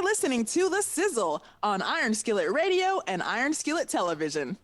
You're listening to The Sizzle on Iron Skillet Radio and Iron Skillet Television.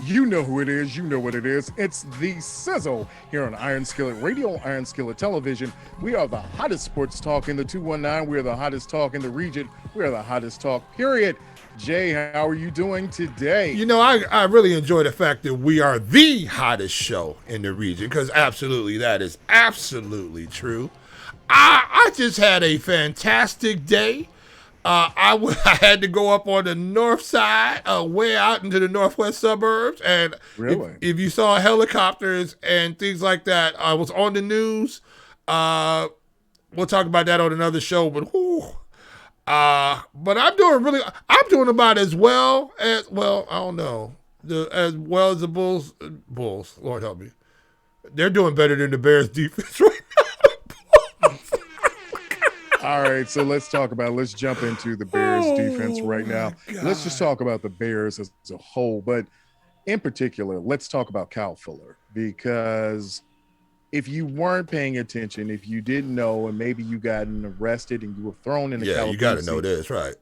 You know who it is. You know what it is. It's the Sizzle here on Iron Skillet Radio, Iron Skillet Television. We are the hottest sports talk in the 219. We are the hottest talk in the region. We are the hottest talk, period. Jay, how are you doing today? You know, I really enjoy the fact that we are the hottest show in the region because absolutely that is absolutely true. I just had a fantastic day. I had to go up on the north side, way out into the northwest suburbs. And Really? if you saw helicopters and things like that, I was on the news. We'll talk about that on another show, but but I'm doing about as well, I don't know, as well as the Bulls, Lord help me. They're doing better than the Bears defense right now. All right, so let's jump into the Bears defense right now. Let's just talk about the Bears as a whole, but in particular, let's talk about Kyle Fuller, because if you weren't paying attention, if you didn't know, and maybe you gotten arrested and you were thrown in the you got to know this, right?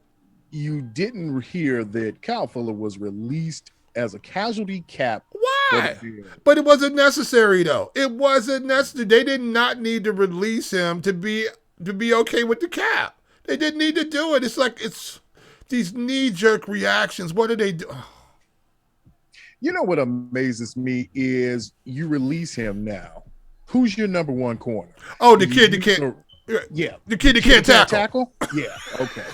You didn't hear that Kyle Fuller was released as a casualty cap. Why? But it wasn't necessary, though. It wasn't necessary. They did not need to release him to be okay with the cap. They didn't need to do it. It's these knee-jerk reactions. What do they do? You know what amazes me is you release him now. Who's your number one corner? Oh, the kid that can't tackle. Yeah, okay.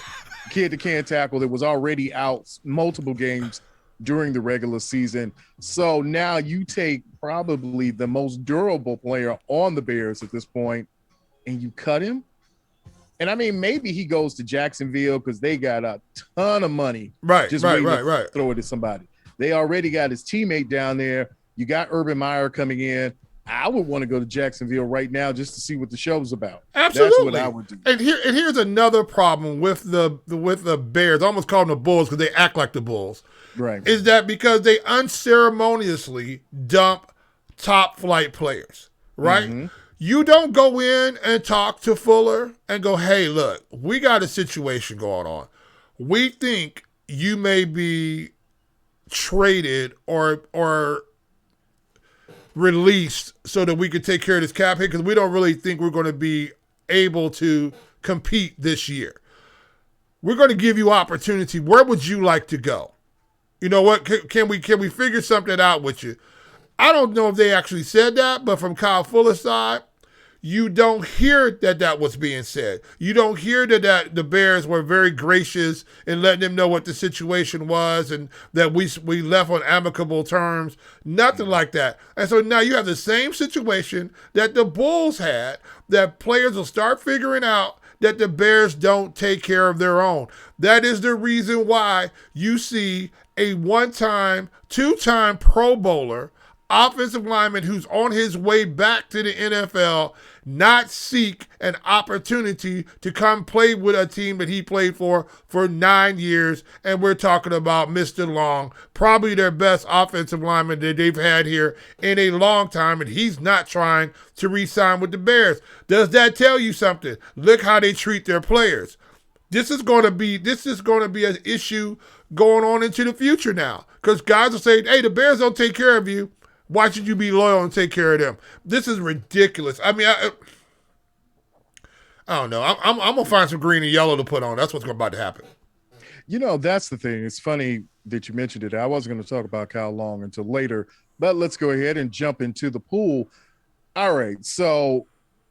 The kid that can't tackle that was already out multiple games during the regular season. So now you take probably the most durable player on the Bears at this point and you cut him. And I mean, maybe he goes to Jacksonville because they got a ton of money. Right. Throw it at somebody. They already got his teammate down there. You got Urban Meyer coming in. I would want to go to Jacksonville right now just to see what the show's about. Absolutely. That's what I would do. And here's another problem with the Bears. I almost call them the Bulls because they act like the Bulls. Right. Is that because they unceremoniously dump top flight players, right? Mm-hmm. You don't go in and talk to Fuller and go, hey, look, we got a situation going on. We think you may be traded or released so that we can take care of this cap hit because we don't really think we're going to be able to compete this year. We're going to give you opportunity. Where would you like to go? You know what? Can we figure something out with you? I don't know if they actually said that, but from Kyle Fuller's side, you don't hear that was being said. You don't hear that the Bears were very gracious in letting them know what the situation was and that we left on amicable terms. Nothing like that. And so now you have the same situation that the Bulls had, that players will start figuring out that the Bears don't take care of their own. That is the reason why you see a one-time, two-time Pro Bowler offensive lineman who's on his way back to the NFL not seek an opportunity to come play with a team that he played for 9 years. And we're talking about Mr. Long, probably their best offensive lineman that they've had here in a long time. And he's not trying to re-sign with the Bears. Does that tell you something? Look how they treat their players. This is going to be an issue going on into the future now. Because guys will say, hey, the Bears don't take care of you. Why should you be loyal and take care of them? This is ridiculous. I mean, I don't know. I'm going to find some green and yellow to put on. That's what's about to happen. You know, that's the thing. It's funny that you mentioned it. I wasn't going to talk about Kyle Long until later, but let's go ahead and jump into the pool. All right. So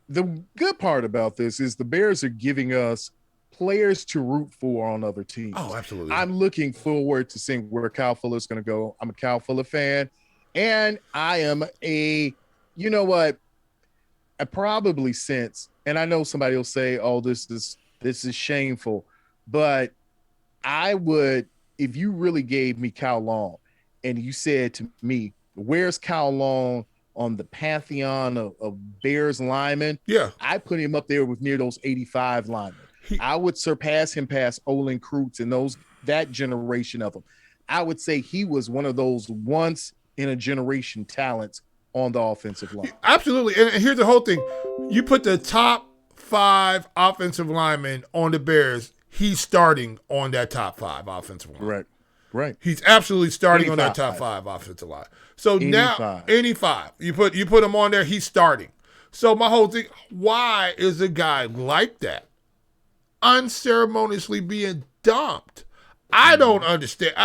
the good part about this is the Bears are giving us players to root for on other teams. Oh, absolutely. I'm looking forward to seeing where Kyle Fuller is going to go. I'm a Kyle Fuller fan. And I am you know what, I probably sense, and I know somebody will say, oh, this is shameful, but I would, if you really gave me Kyle Long and you said to me, where's Kyle Long on the pantheon of Bears linemen, Yeah. I put him up there with near those 85 linemen. I would surpass him past Olin Kreutz and that generation of them. I would say he was one of those once in a generation talents on the offensive line. Absolutely. And here's the whole thing. You put the top 5 offensive linemen on the Bears, he's starting on that top 5 offensive line. Right. He's absolutely starting on that top 5 offensive line. So now, any 5. You put him on there, he's starting. So my whole thing, why is a guy like that unceremoniously being dumped? I don't understand.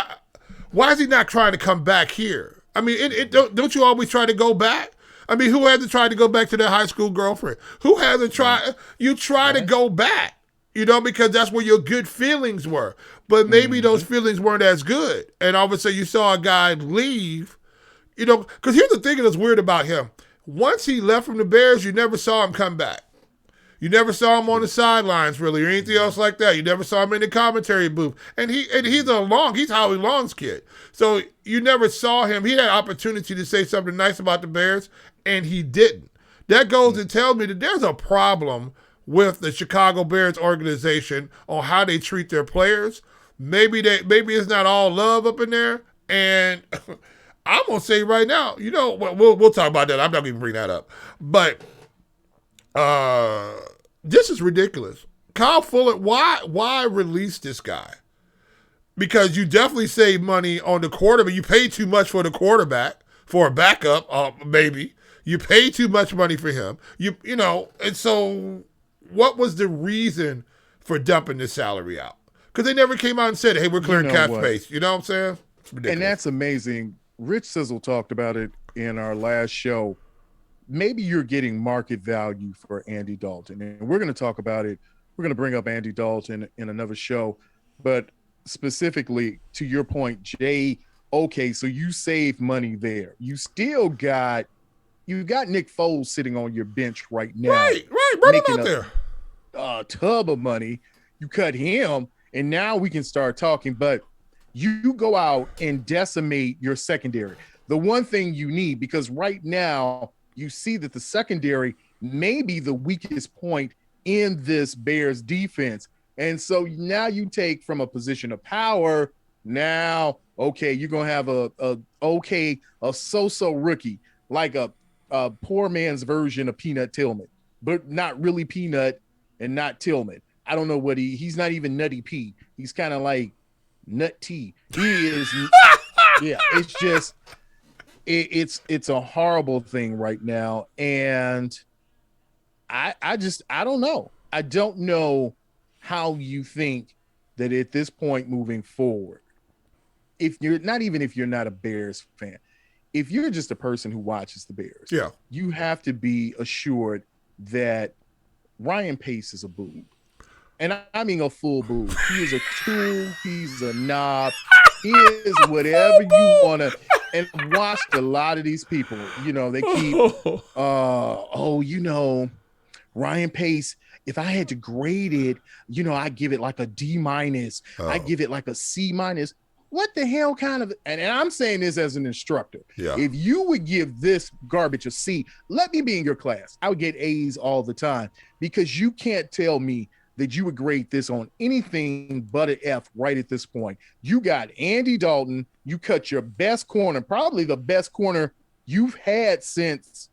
Why is he not trying to come back here? I mean, don't you always try to go back? I mean, who hasn't tried to go back to their high school girlfriend? Who hasn't tried? You try to go back, because that's where your good feelings were. But maybe those feelings weren't as good. And all of a sudden you saw a guy leave, because here's the thing that's weird about him. Once he left from the Bears, you never saw him come back. You never saw him on the sidelines, really, or anything else like that. You never saw him in the commentary booth. And he's Howie Long's kid. So you never saw him. He had opportunity to say something nice about the Bears, and he didn't. That goes to tell me that there's a problem with the Chicago Bears organization on how they treat their players. Maybe it's not all love up in there. And I'm gonna say right now, we'll talk about that. I'm not gonna bring that up, but. This is ridiculous. Kyle Fuller, why release this guy? Because you definitely save money on the quarterback. You pay too much for the quarterback, for a backup, maybe. You pay too much money for him. And so what was the reason for dumping this salary out? Because they never came out and said, hey, we're clearing cap space. You know what I'm saying? It's ridiculous. And that's amazing. Rich SIZZLE talked about it in our last show. Maybe you're getting market value for Andy Dalton. And we're going to talk about it. We're going to bring up Andy Dalton in another show. But specifically, to your point, Jay, okay, so you save money there. You got Nick Foles sitting on your bench right now. Right, run him out there. A tub of money. You cut him, and now we can start talking. But you go out and decimate your secondary. The one thing you need, because right now, you see that the secondary may be the weakest point in this Bears defense. And so now you take from a position of power. Now, okay, you're going to have a so-so rookie, like a poor man's version of Peanut Tillman, but not really Peanut and not Tillman. I don't know what he's not even Nutty P. He's kind of like Nut T. He is. Yeah, it's just. It's a horrible thing right now, and I don't know. I don't know how you think that at this point moving forward, if you're not a Bears fan, if you're just a person who watches the Bears, you have to be assured that Ryan Pace is a boob. And I mean a full boob. He is a tool. He's a knob. He is whatever you want to. And I've watched a lot of these people, they keep, Ryan Pace, if I had to grade it, I give it like a D-. I give it like a C-. What the hell kind of, and I'm saying this as an instructor. Yeah. If you would give this garbage a C, let me be in your class. I would get A's all the time, because you can't tell me that you would grade this on anything but an F right at this point. You got Andy Dalton. You cut your best corner, probably the best corner you've had since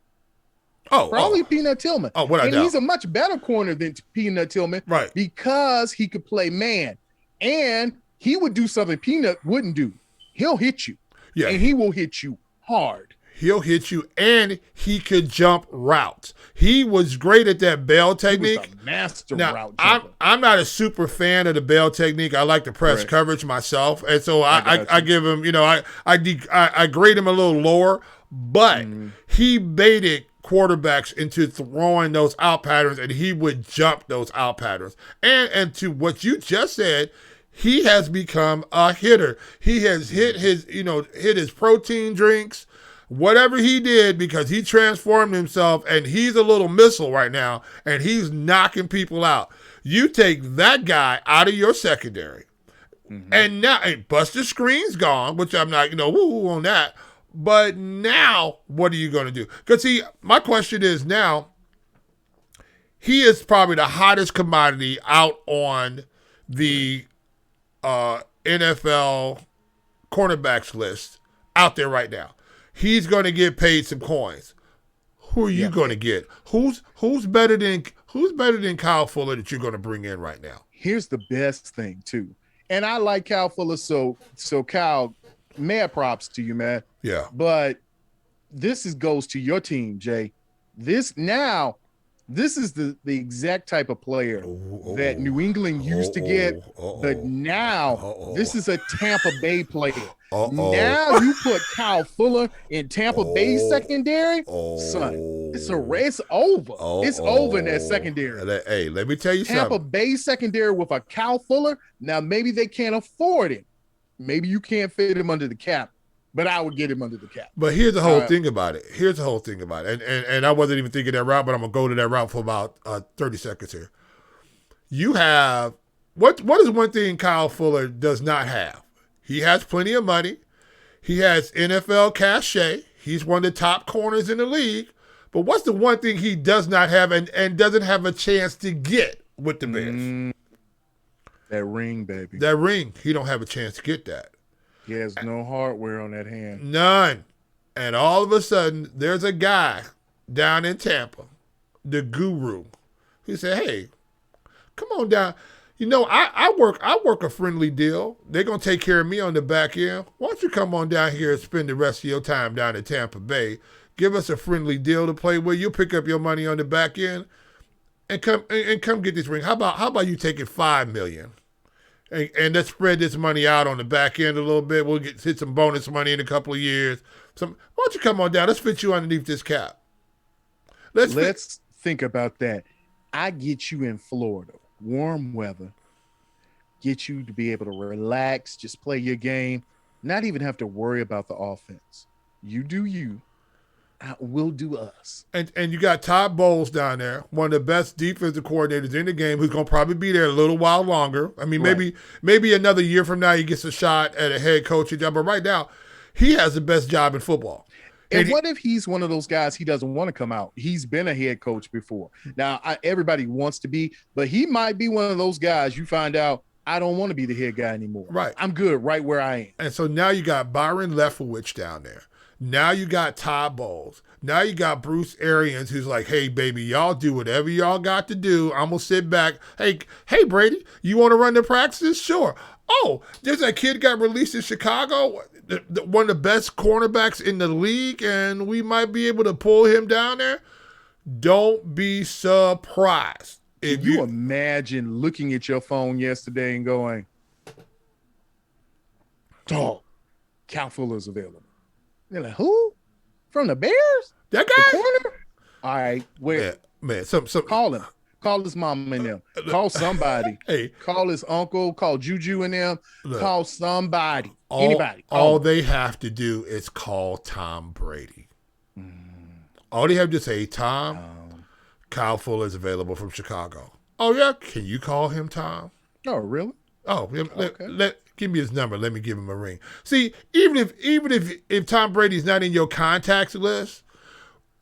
Peanut Tillman. And he's a much better corner than Peanut Tillman, right? Because he could play man, and he would do something Peanut wouldn't do. He'll hit you, and he will hit you hard. He'll hit you, and he could jump routes. He was great at that bell technique. He was a master route jumper. I'm not a super fan of the bell technique. I like the press coverage myself, and so I give him, I grade him a little lower, but he baited quarterbacks into throwing those out patterns, and he would jump those out patterns. And to what you just said, he has become a hitter. He has hit his protein drinks. Whatever he did, because he transformed himself, and he's a little missile right now, and he's knocking people out. You take that guy out of your secondary, and now Buster Screen's gone, which I'm not, woo on that. But now, what are you going to do? Because, see, my question is now, he is probably the hottest commodity out on the NFL cornerbacks list out there right now. He's going to get paid some coins. Who are you going to get? Who's better than Kyle Fuller that you're going to bring in right now? Here's the best thing too, and I like Kyle Fuller. So Kyle, mad props to you, man. Yeah. But this goes to your team, Jay. This is the exact type of player that New England used to get, but now this is a Tampa Bay player. Now you put Kyle Fuller in Tampa Bay secondary, son. It's over. It's over in that secondary. Hey, let me tell you something. Tampa Bay secondary with a Kyle Fuller. Now maybe they can't afford it. Maybe you can't fit him under the cap. But I would get him under the cap. But here's the whole thing about it. And I wasn't even thinking that route, but I'm going to go to that route for about 30 seconds here. You have what is one thing Kyle Fuller does not have? He has plenty of money. He has NFL cachet. He's one of the top corners in the league. But what's the one thing he does not have and doesn't have a chance to get with the Bears? That ring, baby. That ring. He don't have a chance to get that. He has no hardware on that hand. None. And all of a sudden, there's a guy down in Tampa, the guru. He said, hey, come on down. You know, I work a friendly deal. They're going to take care of me on the back end. Why don't you come on down here and spend the rest of your time down in Tampa Bay? Give us a friendly deal to play with. You'll pick up your money on the back end and come get this ring. How about you take it $5 million? And let's spread this money out on the back end a little bit. We'll hit some bonus money in a couple of years. Why don't you come on down? Let's fit you underneath this cap. Let's think about that. I get you in Florida, warm weather, get you to be able to relax, just play your game, not even have to worry about the offense. You do you. We'll do us. And you got Todd Bowles down there, one of the best defensive coordinators in the game, who's going to probably be there a little while longer. I mean, maybe another year from now he gets a shot at a head coaching job. But right now, he has the best job in football. And what if he's one of those guys, he doesn't want to come out? He's been a head coach before. Now, everybody wants to be, but he might be one of those guys you find out, I don't want to be the head guy anymore. Right. I'm good right where I am. And so now you got Byron Leftwich down there. Now you got Todd Bowles. Now you got Bruce Arians, who's like, hey, baby, y'all do whatever y'all got to do. I'm going to sit back. Hey, Brady, you want to run the practices? Sure. Oh, there's that kid got released in Chicago, one of the best cornerbacks in the league, and we might be able to pull him down there. Don't be surprised. If you imagine looking at your phone yesterday and going, dog, Kyle Fuller's available. They're like, who? From the Bears? That guy? The corner? All right, where? Man, call him. Call his mom and them. Call somebody. Hey. Call his uncle. Call Juju and them. Look, call somebody. Anybody. All they have to do is call Tom Brady. All they have to say, Tom, Kyle Fuller is available from Chicago. Oh, yeah? Can you call him, Tom? Oh, really? Oh, okay. Give me his number. Let me give him a ring. See, even if Tom Brady's not in your contacts list,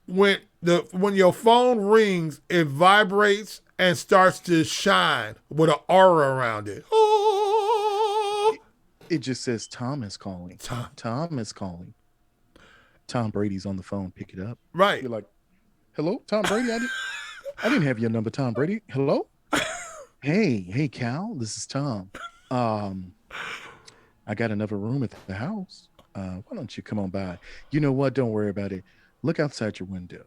when your phone rings, it vibrates and starts to shine with an aura around it. Oh! It just says Tom is calling. Tom is calling. Tom Brady's on the phone. Pick it up. Right. You're like, hello, Tom Brady. I didn't have your number, Tom Brady. Hello. Hey, Cal. This is Tom. I got another room at the house. Why don't you come on by? You know what? Don't worry about it. Look outside your window.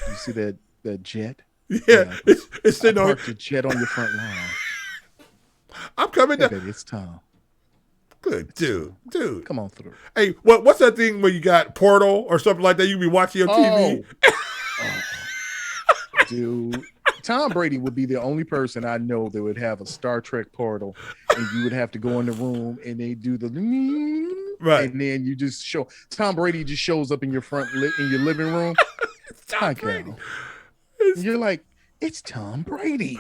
You see that jet? Yeah, it's sitting on. Parked a jet on your front lawn. I'm coming down. Baby, it's Tom. Good, dude. Come on through. Hey, what's that thing where you got Portal or something like that? You be watching your TV. Dude. Tom Brady would be the only person I know that would have a Star Trek portal, and you would have to go in the room and they do the right, and then you just show Tom Brady just shows up in your in your living room. It's Tom Brady. You're like, it's Tom Brady,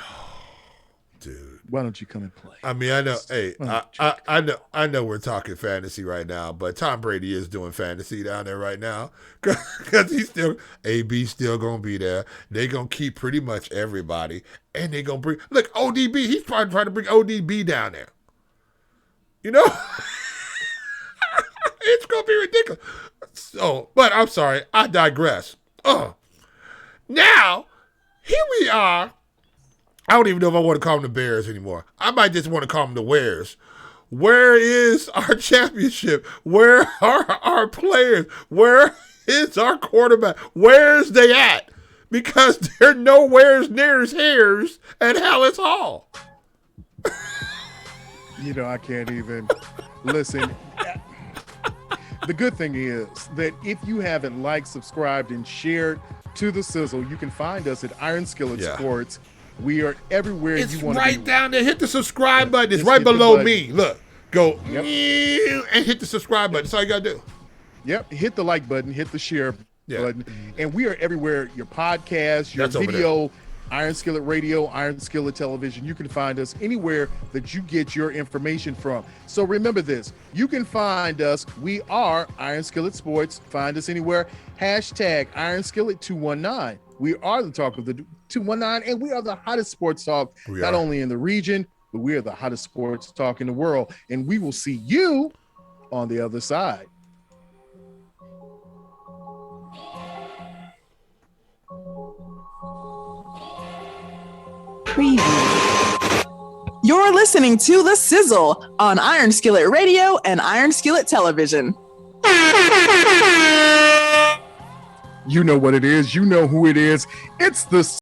dude. Why don't you come and play? I mean, I know. Hey, I know we're talking fantasy right now, but Tom Brady is doing fantasy down there right now because he's still AB still gonna be there. They gonna keep pretty much everybody, and they gonna bring look ODB. He's probably trying to bring ODB down there. You know, it's gonna be ridiculous. So, but I'm sorry, I digress. Now here we are. I don't even know if I want to call them the Bears anymore. I might just want to call them the Wares. Where is our championship? Where are our players? Where is our quarterback? Where's they at? Because they're nowhere near as hairs at Hallas Hall. You know, I can't even listen. The good thing is that if you haven't liked, subscribed, and shared to the Sizzle, you can find us at Iron Skillet Sports. We are everywhere It's you want to right be. down there. Hit the subscribe button. It's Just right hit the below button. me. Look, go Yep. and hit the subscribe button. That's all you got to do. Yep. Hit the like button, hit the share button. And we are everywhere. Your podcast, your That's over video, Iron Skillet Radio, Iron Skillet Television. You can find us anywhere that you get your information from. So remember this. You can find us. We are Iron Skillet Sports. Find us anywhere. Hashtag Iron Skillet 219. We are the talk of the 219, and we are the hottest sports talk, not only in the region, but we are the hottest sports talk in the world. And we will see you on the other side. Preview. You're listening to The Sizzle on Iron Skillet Radio and Iron Skillet Television. You know what it is. You know who it is. It's the